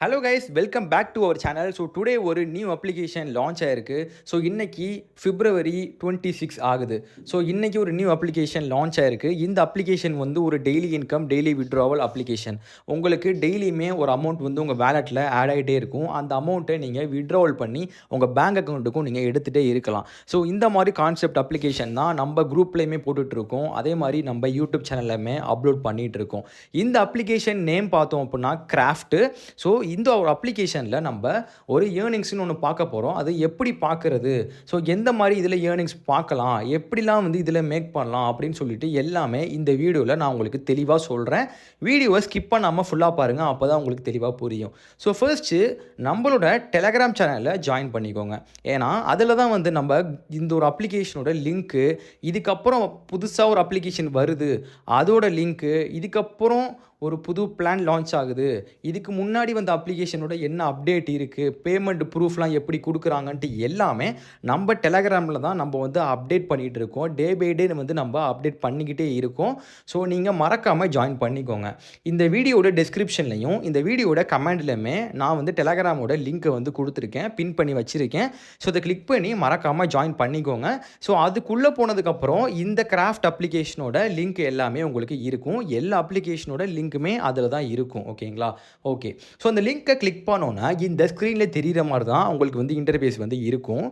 Hello guys, welcome back to our channel. So today ஒரு new application launch ஆயிருக்கு. So இன்னைக்கு பிப்ரவரி 26 ஆகுது. ஸோ இன்னைக்கு ஒரு நியூ அப்ளிகேஷன் லான்ச் ஆயிருக்கு. இந்த அப்ளிகேஷன் வந்து ஒரு daily income daily withdrawal application. உங்களுக்கு டெய்லியுமே ஒரு அமௌண்ட் வந்து உங்கள் வேலெட்டில் ஆட் ஆகிட்டே இருக்கும். அந்த அமௌண்ட்டை நீங்கள் விட்ராவல் பண்ணி உங்கள் பேங்க் அக்கௌண்ட்டுக்கும் நீங்கள் எடுத்துகிட்டே இருக்கலாம். ஸோ இந்த மாதிரி கான்செப்ட் அப்ளிகேஷன் தான் நம்ம குரூப்லேயுமே போட்டுட்ருக்கோம். அதே மாதிரி நம்ம யூடியூப் சேனல்லையுமே அப்லோட் பண்ணிகிட்டு இருக்கோம். இந்த அப்ளிகேஷன் நேம் பார்த்தோம் அப்படின்னா கிராஃப்ட்டு. ஸோ இந்த ஒரு அப்ளிகேஷனில் நம்ம ஒரு ஏர்னிங்ஸ்னு ஒன்று பார்க்க போகிறோம். அது எப்படி பார்க்குறது, ஸோ எந்த மாதிரி இதில் ஏர்னிங்ஸ் பார்க்கலாம், எப்படிலாம் வந்து இதில் மேக் பண்ணலாம் அப்படின்னு சொல்லிட்டு எல்லாமே இந்த வீடியோவில் நான் உங்களுக்கு தெளிவாக சொல்கிறேன். வீடியோவை ஸ்கிப் பண்ணாமல் ஃபுல்லாக பாருங்கள், அப்போ தான் உங்களுக்கு தெளிவாக புரியும். ஸோ ஃபர்ஸ்ட்டு நம்மளோட டெலகிராம் சேனலில் ஜாயின் பண்ணிக்கோங்க. ஏன்னா அதில் தான் வந்து நம்ம இந்த ஒரு அப்ளிகேஷனோட லிங்க்கு, இதுக்கப்புறம் புதுசாக ஒரு அப்ளிகேஷன் வருது அதோட லிங்க்கு, இதுக்கப்புறம் ஒரு புது பிளான் லான்ச் ஆகுது, இதுக்கு முன்னாடி வந்த அப்ளிகேஷனோட என்ன அப்டேட் இருக்குது, பேமெண்ட் ப்ரூஃப்லாம் எப்படி கொடுக்குறாங்கன்ட்டு எல்லாமே நம்ம டெலகிராமில் தான் நம்ம வந்து அப்டேட் பண்ணிகிட்டு இருக்கோம். டே பை டே வந்து நம்ம அப்டேட் பண்ணிக்கிட்டே இருக்கோம். ஸோ நீங்கள் மறக்காமல் ஜாயின் பண்ணிக்கோங்க. இந்த வீடியோட டிஸ்கிரிப்ஷன்லையும் இந்த வீடியோட கமெண்ட்லையுமே நான் வந்து டெலகிராமோட லிங்க்கை வந்து கொடுத்துருக்கேன், பின் பண்ணி வச்சுருக்கேன். ஸோ அதை கிளிக் பண்ணி மறக்காமல் ஜாயின் பண்ணிக்கோங்க. ஸோ அதுக்குள்ளே போனதுக்கப்புறம் இந்த கிராஃப்ட் அப்ளிகேஷனோட லிங்க் எல்லாமே உங்களுக்கு இருக்கும். எல்லா அப்ளிகேஷனோட லிங்க்குமே அதில் தான் இருக்கும். ஓகேங்களா? ஓகே. ஸோ அந்த லிங்க்கை கிளிக் பண்ணோன்னா இந்த ஸ்க்ரீனில் தெரிகிற மாதிரி தான் உங்களுக்கு வந்து இன்டர்ஃபேஸ் வந்து இருக்கும்.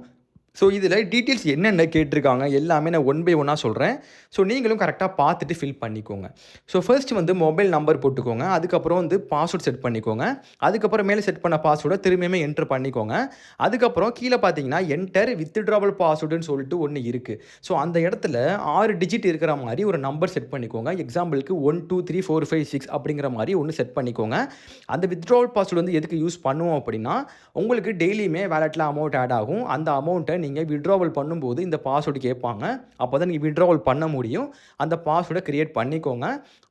ஸோ இதில் டீட்டெயில்ஸ் என்னென்ன கேட்டிருக்காங்க எல்லாமே நான் ஒன் பை ஒன்னாக சொல்கிறேன். ஸோ நீங்களும் கரெக்டாக பார்த்துட்டு ஃபில் பண்ணிக்கோங்க. ஸோ ஃபர்ஸ்ட் வந்து மொபைல் நம்பர் போட்டுக்கோங்க. அதுக்கப்புறம் வந்து பாஸ்வேர்ட் செட் பண்ணிக்கோங்க. அதுக்கப்புறம் மேலே செட் பண்ண பாஸ்வேர்டை திரும்பியுமே என்ட்ரு பண்ணிக்கோங்க. அதுக்கப்புறம் கீழே பார்த்தீங்கன்னா என்டர் வித்ட்ராவல் பாஸ்வேர்டுன்னு சொல்லிட்டு ஒன்று இருக்குது. ஸோ அந்த இடத்துல 6 டிஜிட் இருக்கிற மாதிரி ஒரு நம்பர் செட் பண்ணிக்கோங்க. எக்ஸாம்பிளுக்கு 1 2 3 4 5 6 அப்படிங்கிற மாதிரி ஒன்று செட் பண்ணிக்கோங்க. அந்த வித்ட்ராவல் பாஸ்வேர்டு வந்து எதுக்கு யூஸ் பண்ணுவோம் அப்படின்னா, உங்களுக்கு டெய்லியுமே வேலெட்டில் அமௌண்ட் ஆட் ஆகும். அந்த அமௌண்ட்டை நீங்கள் விட்ராவல் பண்ணும்போது இந்த பாஸ்வேர்டு கேட்பாங்க. அப்போ தான் நீங்கள் விட்ராவல் பண்ண முடியும். அந்த பாஸ்வேர்டை கிரியேட் பண்ணிக்கோங்க.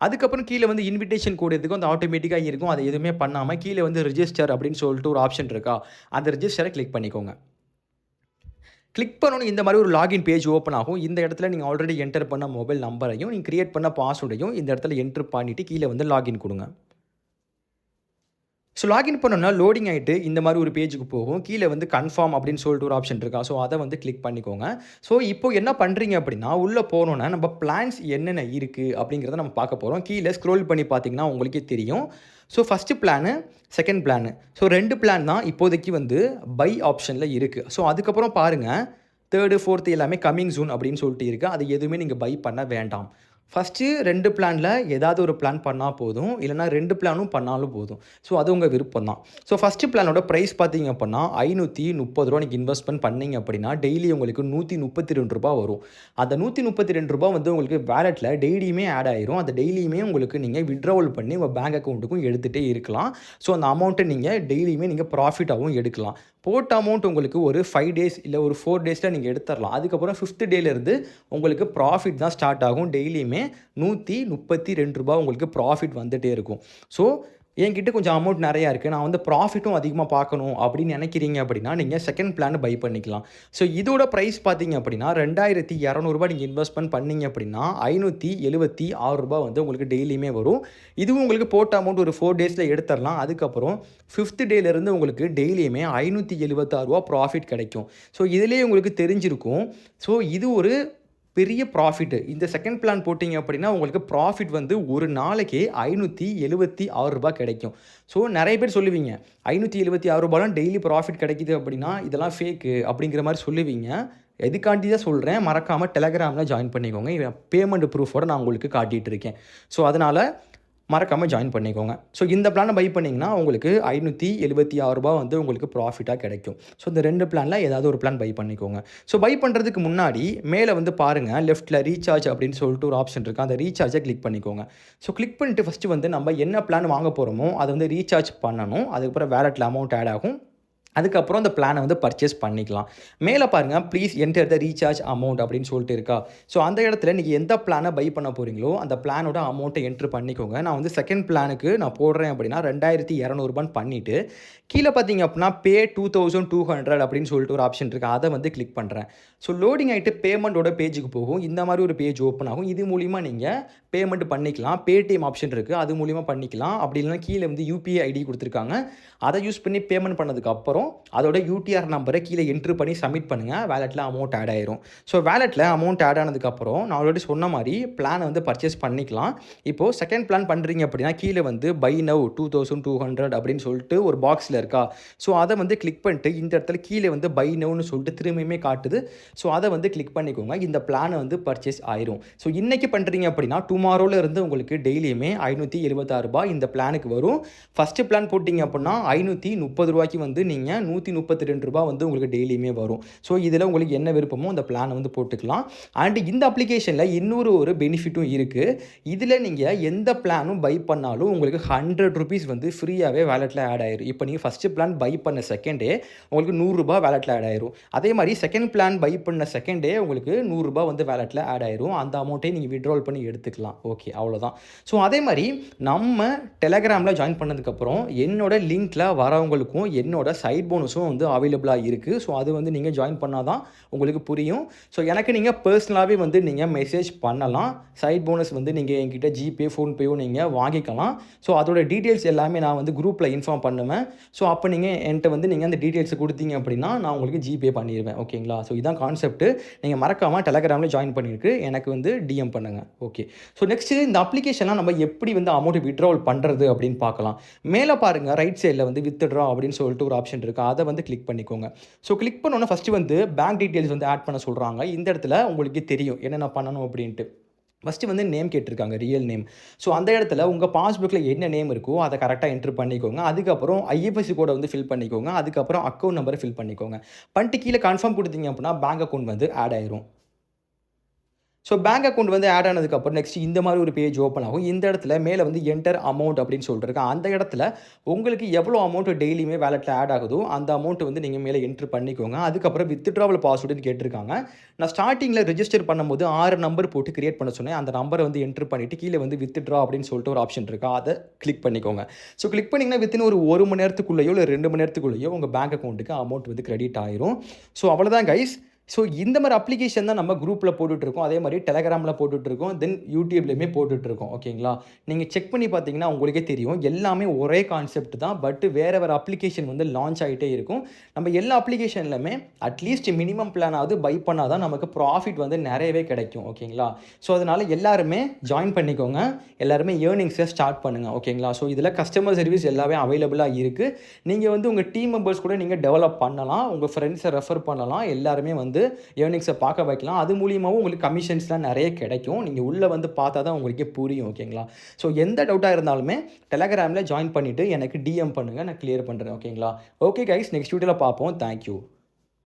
அதுக்கப்புறம் கீழே வந்து இன்விடேஷன் கோடு எதுக்கும் அந்த ஆட்டோமேட்டிக்காக இருக்கும். அதை எதுவுமே பண்ணாமல் கீழே வந்து ரிஜிஸ்டர் அப்படின்னு சொல்லிட்டு ஒரு ஆப்ஷன் இருக்கா, அந்த ரிஜிஸ்டரை கிளிக் பண்ணிக்கோங்க. கிளிக் பண்ணணும், இந்த மாதிரி ஒரு லாகின் பேஜ் ஓப்பன் ஆகும். இந்த இடத்துல நீங்கள் ஆல்ரெடி என்டர் பண்ண மொபைல் நம்பரையும் நீங்கள் கிரியேட் பண்ண பாஸ்வேர்டையும் இந்த இடத்துல என்ட்ரு பண்ணிவிட்டு கீழே வந்து லாகின் கொடுங்க. ஸோ லாகின் பண்ணோன்னா லோடிங் ஆகிட்டு இந்த மாதிரி ஒரு பேஜுக்கு போகும். கீழே வந்து கன்ஃபார்ம் அப்படின்னு சொல்லிட்டு ஒரு ஆப்ஷன் இருக்கா. ஸோ அதை வந்து கிளிக் பண்ணிக்கோங்க. ஸோ இப்போ என்ன பண்ணுறீங்க அப்படின்னா, உள்ளே போனோன்னா நம்ம பிளான்ஸ் என்னென்ன இருக்குது அப்படிங்கிறத நம்ம பார்க்க போகிறோம். கீழே ஸ்க்ரோல் பண்ணி பார்த்தீங்கன்னா உங்களுக்கே தெரியும். So first plan, second plan, so 2 plan தான் இப்போதைக்கு வந்து பை ஆப்ஷனில் இருக்குது. ஸோ அதுக்கப்புறம் பாருங்கள், தேர்டு ஃபோர்த்து எல்லாமே கம்மிங் சூன் அப்படின்னு சொல்லிட்டு இருக்குது. அது எதுவுமே நீங்கள் பை பண்ண வேண்டாம். ஃபஸ்ட்டு 2 பிளானில் ஏதாவது ஒரு பிளான் பண்ணால் போதும், இல்லைனா 2 பிளானும் பண்ணாலும் போதும். ஸோ அது உங்கள் விருப்பம் தான். ஸோ ஃபஸ்ட்டு பிளானோட ப்ரைஸ் பார்த்தீங்க அப்படின்னா ₹530 நீங்கள் இன்வெஸ்ட்மெண்ட் பண்ணீங்க அப்படின்னா டெய்லி உங்களுக்கு ₹132 வரும். அந்த ₹132 வந்து உங்களுக்கு வேலெட்டில் டெய்லியுமே ஆட் ஆயிரும். அந்த டெய்லியுமே உங்களுக்கு நீங்கள் விட்ராவல் பண்ணி உங்கள் பேங்க் அக்கௌண்ட்டுக்கும் எடுத்துகிட்டே இருக்கலாம். ஸோ அந்த அமௌண்ட்டை நீங்கள் டெய்லியுமே நீங்கள் ப்ராஃபிட்டாகவும் எடுக்கலாம். போட்ட அமௌண்ட் உங்களுக்கு ஒரு 5 டேஸ் இல்லை ஒரு 4 டேஸில் நீங்கள் எடுத்துடலாம். அதுக்கப்புறம் 5th டேலேருந்து உங்களுக்கு ப்ராஃபிட் தான் ஸ்டார்ட் ஆகும். டெய்லியுமே ₹132 உங்களுக்கு ப்ராஃபிட் வந்துகிட்டே இருக்கும். ஸோ என்கிட்ட கொஞ்சம் அமௌண்ட் நிறையா இருக்குது, நான் வந்து ப்ராஃபிட்டும் அதிகமாக பார்க்கணும் அப்படின்னு நினைக்கிறீங்க அப்படின்னா நீங்கள் செகண்ட் பிளான் பை பண்ணிக்கலாம். ஸோ இதோட ப்ரைஸ் பார்த்தீங்க அப்படின்னா ₹2200 நீங்கள் இன்வெஸ்ட்மெண்ட் பண்ணீங்க அப்படின்னா ₹576 வந்து உங்களுக்கு டெய்லியுமே வரும். இதுவும் உங்களுக்கு போட்ட அமௌண்ட் ஒரு 4 டேஸில் எடுத்துடலாம். அதுக்கப்புறம் 5th டேலேருந்து உங்களுக்கு டெய்லியுமே ₹576 ப்ராஃபிட் கிடைக்கும். ஸோ இதிலேயே உங்களுக்கு தெரிஞ்சிருக்கும். ஸோ இது ஒரு பெரிய ப்ராஃபிட்டு. இந்த செகண்ட் பிளான் போட்டிங்க அப்படின்னா உங்களுக்கு ப்ராஃபிட் வந்து ஒரு நாளைக்கே ₹576 கிடைக்கும். ஸோ நிறைய பேர் சொல்லுவீங்க, ₹576 டெய்லி ப்ராஃபிட் கிடைக்குது அப்படின்னா இதெல்லாம் ஃபேக்கு அப்படிங்கிற மாதிரி சொல்லுவீங்க. எதுக்காண்டி தான் சொல்கிறேன், மறக்காமல் டெலகிராமில் ஜாயின் பண்ணிக்கோங்க. பேமெண்ட் ப்ரூஃபோடு நான் உங்களுக்கு காட்டிகிட்டு இருக்கேன். ஸோ அதனால் மறக்காமல் ஜாயின் பண்ணிக்கோங்க. ஸோ இந்த பிளானை பை பண்ணிங்கன்னா உங்களுக்கு ₹576 வந்து உங்களுக்கு ப்ராஃபிட்டாக கிடைக்கும். ஸோ இந்த 2 பிளானில் ஏதாவது ஒரு பிளான் பை பண்ணிக்கோங்க. ஸோ பை பண்ணுறதுக்கு முன்னாடி மேலே வந்து பாருங்கள், லெஃப்ட்டில் ரீசார்ஜ் அப்படின்னு சொல்லிட்டு ஒரு ஆப்ஷன் இருக்குது. அந்த ரீசார்ஜை கிளிக் பண்ணிக்கோங்க. ஸோ கிளிக் பண்ணிவிட்டு ஃபஸ்ட்டு வந்து நம்ம என்ன பிளான் வாங்க போகிறோமோ அதை வந்து ரீசார்ஜ் பண்ணணும். அதுக்கப்புறம் வேலெட்டில் அமௌண்ட் ஆட் ஆகும். அதுக்கப்புறம் அந்த பிளானை வந்து பர்ச்சேஸ் பண்ணிக்கலாம். மேலே பாருங்க please enter the recharge amount அப்படின்னு சொல்லிட்டு இருக்கா. ஸோ அந்த இடத்துல நீங்கள் எந்த பிளானை பை பண்ண போகிறீங்களோ அந்த பிளானோட அமௌண்ட்டை என்ட்ரு பண்ணிக்கோங்க. நான் வந்து செகண்ட் பிளானுக்கு நான் போடுறேன் அப்படின்னா 2200 பண்ணிவிட்டு கீழே பார்த்தீங்க அப்படின்னா பே 2200 அப்படின்னு சொல்லிட்டு ஒரு ஆப்ஷன் இருக்குது. அதை வந்து கிளிக் பண்ணுறேன். ஸோ லோடிங் ஆகிட்டு பேமெண்ட்டோட பேஜுக்கு போகும். இந்த மாதிரி ஒரு பேஜ் ஓப்பன் ஆகும். இது மூலிமா நீங்கள் பேமெண்ட் பண்ணிக்கலாம். பேடிஎம் ஆப்ஷன் இருக்குது, அது மூலிமா பண்ணிக்கலாம். அப்படி இல்லைனா கீழே வந்து யூபிஐ ஐடி கொடுத்துருக்காங்க. அதை யூஸ் பண்ணி பேமெண்ட் பண்ணதுக்கப்புறம் அதோட யூடிஆர் நம்பரை கீழே என்ட்ரு பண்ணி சப்மிட் பண்ணுங்கள். வேலெட்டில் அமௌண்ட் ஆட் ஆயிரும். ஸோ வேலெட்டில் அமௌண்ட் ஆட் ஆனதுக்கப்புறம் நான் ஆல்ரெடி சொன்ன மாதிரி பிளானை வந்து பர்ச்சேஸ் பண்ணிக்கலாம். இப்போது செகண்ட் பிளான் பண்ணுறீங்க அப்படின்னா கீழே வந்து பை நவ் 2200 அப்படின்னு சொல்லிட்டு ஒரு பாக்ஸில் இருக்கா. ஸோ அதை வந்து கிளிக் பண்ணிட்டு இந்த இடத்துல கீழே வந்து பை நவ்னு சொல்லிட்டு திரும்பியுமே காட்டுது. ஸோ அதை வந்து கிளிக் பண்ணிக்கோங்க. இந்த பிளானை வந்து பர்ச்சேஸ் ஆயிரும். ஸோ இன்றைக்கி பண்ணுறீங்க அப்படின்னா டுமாரோவில் இருந்து உங்களுக்கு டெய்லியுமே 576 ரூபாய் இந்த பிளானுக்கு வரும். ஃபஸ்ட்டு பிளான் போட்டிங்க அப்படின்னா 530 ரூபாய்க்கு வந்து நீங்கள் 132 ரூபாய் வந்து உங்களுக்கு டெய்லியுமே வரும். ஸோ இதில் உங்களுக்கு என்ன விருப்பமோ அந்த பிளானை வந்து போட்டுக்கலாம். அண்ட் இந்த அப்ளிகேஷனில் இன்னொரு ஒரு பெனிஃபிட்டும் இருக்குது. இதில் நீங்கள் எந்த பிளானும் பை பண்ணாலும் உங்களுக்கு 100 ருபீஸ் வந்து ஃப்ரீயாகவே வேலெட்டில் ஆட் ஆயிரும். இப்போ நீங்கள் ஃபஸ்ட்டு பிளான் பை பண்ண செகண்டே உங்களுக்கு 100 ரூபாய் வேலெட்டில் ஆட் ஆயிரும். அதே மாதிரி செகண்ட் பிளான் பை பண்ண செகண்டே உங்களுக்கு 100 ரூபாய் வந்து வேலெட்டில் ஆட் ஆயிரும். அந்த அமௌண்ட்டை நீங்கள் விட்ரால் பண்ணி எடுத்துக்கலாம். ஓகே, அவ்வளோதான். ஸோ அதே மாதிரி நம்ம டெலகிராமில் ஜாயின் பண்ணதுக்கப்புறம் என்னோட லிங்க்கில் வரவங்களுக்கும் என்னோட சைட் போனஸும் வந்து அவைலபிளாக இருக்குது. ஸோ அது வந்து நீங்கள் ஜாயின் பண்ணால் தான் உங்களுக்கு புரியும். ஸோ எனக்கு நீங்கள் பர்சனலாகவே வந்து நீங்கள் மெசேஜ் பண்ணலாம். சைட் போனஸ் வந்து நீங்கள் என்கிட்ட ஜிபே, ஃபோன்பேயோ நீங்கள் வாங்கிக்கலாம். ஸோ அதோட டீட்டெயில்ஸ் எல்லாமே நான் வந்து குரூப்பில் இன்ஃபார்ம் பண்ணுவேன். ஸோ அப்போ நீங்கள் என்கிட்ட வந்து நீங்கள் அந்த டீட்டெயில்ஸை கொடுத்தீங்க அப்படின்னா நான் உங்களுக்கு ஜிபே பண்ணிடுவேன். ஓகேங்களா? ஸோ இதான் கான்செப்ட்டு. நீங்கள் மறக்காமல் டெலகிராமில் ஜாயின் பண்ணியிருக்கு எனக்கு வந்து டிஎம் பண்ணுங்கள். ஓகே. ஸோ நெக்ஸ்ட்டு இந்த அப்ளிகேஷன்லாம் நம்ம எப்படி வந்து அமௌண்ட் வித்ட்ராவல் பண்ணுறது அப்படின்னு பார்க்கலாம். மேலே பாருங்கள் ரைட் சைடில் வந்து வித்ட்ரா அப்படின்னு சொல்லிட்டு ஒரு ஆப்ஷன் இருக்குது. அதை வந்து கிளிக் பண்ணிக்கோங்க. ஸோ கிளிக் பண்ணோன்னே ஃபஸ்ட்டு வந்து பேங்க் டீட்டெயில்ஸ் வந்து ஆட் பண்ண சொல்கிறாங்க. இந்த இடத்துல உங்களுக்கு தெரியும் என்னென்ன பண்ணணும் அப்படின்ட்டு. ஃபஸ்ட்டு வந்து நேம் கேட்டிருக்காங்க, ரியல் நேம். ஸோ அந்த இடத்துல உங்கள் பாஸ்புக்கில் என்ன நேம் இருக்கோ அதை கரெக்டாக என்ட்ரு பண்ணிக்கோங்க. அதுக்கப்புறம் ஐஎஃப்எஸ்சி கோடை வந்து ஃபில் பண்ணிக்கோங்க. அதுக்கப்புறம் அக்கௌண்ட் நம்பரை ஃபில் பண்ணிக்கோங்க. பண்ணிட்டு கீழே கன்ஃபார்ம் கொடுத்தீங்க அப்படின்னா பேங்க் அக்கௌண்ட் வந்து ஆட் ஆயிரும். ஸோ பேங்க் அக்கௌண்ட் வந்து ஆட் ஆனதுக்கப்புறம் நெக்ஸ்ட் இந்த மாதிரி ஒரு பேஜ் ஓப்பன் ஆகும். இந்த இடத்துல மேலே வந்து என்டர் அமௌண்ட் அப்படின்னு சொல்லிட்டு அந்த இடத்துல உங்களுக்கு எவ்வளோ அமௌண்ட் டெய்லியுமே வேலெட்டில் ஆட் ஆகுதோ அந்த அமௌண்ட் வந்து நீங்கள் மேலே என்ட்ரு பண்ணிக்கோங்க. அதுக்கப்புறம் வித்ட்ராவல் பாஸ்வேர்டுன்னு கேட்டிருக்காங்க. நான் ஸ்டார்டிங்கில் ரெஜிஸ்டர் பண்ணும்போது 6 நம்பர் போட்டு கிரியேட் பண்ண சொன்னேன். அந்த நம்பரை வந்து என்ட்ரு பண்ணிவிட்டு கீழே வந்து வித்ட்ரா அப்படின்னு சொல்லிட்டு ஒரு ஆப்ஷன் இருக்கா, அதை கிளிக் பண்ணிக்கோங்க. ஸோ கிளிக் பண்ணிங்கன்னா வித்தின் ஒரு மணி நேரத்துக்குள்ளேயோ இல்லை 2 மணி நேரத்துக்குள்ளேயோ உங்கள் பேங்க் அக்கௌண்ட்டுக்கு அமௌண்ட் வந்து கிரெடிட் ஆயிரும். ஸோ அவ்வளோதான் கைஸ். ஸோ இந்த மாதிரி அப்ளிகேஷன் தான் நம்ம குரூப்பில் போட்டுட்ருக்கோம். அதே மாதிரி டெலகிராமில் போட்டுட்ருக்கோம். தென் யூடியூப்லேயுமே போட்டுட்ருக்கோம். ஓகேங்களா? நீங்கள் செக் பண்ணி பார்த்தீங்கன்னா உங்களுக்கே தெரியும். எல்லாமே ஒரே கான்செப்ட் தான். பட் வேறு வேறு அப்ளிகேஷன் வந்து லான்ச் ஆகிட்டே இருக்கும். நம்ம எல்லா அப்ளிகேஷன்லையுமே அட்லீஸ்ட் மினிமம் பிளானாவது பை பண்ணால் தான் நமக்கு ப்ராஃபிட் வந்து நிறையவே கிடைக்கும். ஓகேங்களா? ஸோ அதனால் எல்லாருமே ஜாயின் பண்ணிக்கோங்க. எல்லாருமே ஏர்னிங்ஸை ஸ்டார்ட் பண்ணுங்கள். ஓகேங்களா? ஸோ இதில் கஸ்டமர் சர்வீஸ் எல்லாமே அவைலபிளாக இருக்குது. நீங்கள் வந்து உங்கள் டீம் மெம்பர்ஸ் கூட நீங்கள் டெவலப் பண்ணலாம். உங்கள் ஃப்ரெண்ட்ஸை ரெஃபர் பண்ணலாம். எல்லாருமே வந்து ஏர்னிங்ஸை பார்க்க வைக்கலாம். அது மூலியமாகவும் உங்களுக்கு கமிஷன்ஸ்லாம் நிறைய கிடைக்கும். நீங்கள் உள்ளே வந்து பார்த்தா தான் உங்களுக்கே புரியும். ஓகேங்களா? ஸோ எந்த டவுட்டாக இருந்தாலுமே டெலகிராமில் ஜாயின் பண்ணிவிட்டு எனக்கு டிஎம் பண்ணுங்கள், நான் கிளியர் பண்ணுறேன். ஓகேங்களா? ஓகே கைஸ், நெக்ஸ்ட் வீடியோவில் பார்ப்போம். தேங்க்யூ.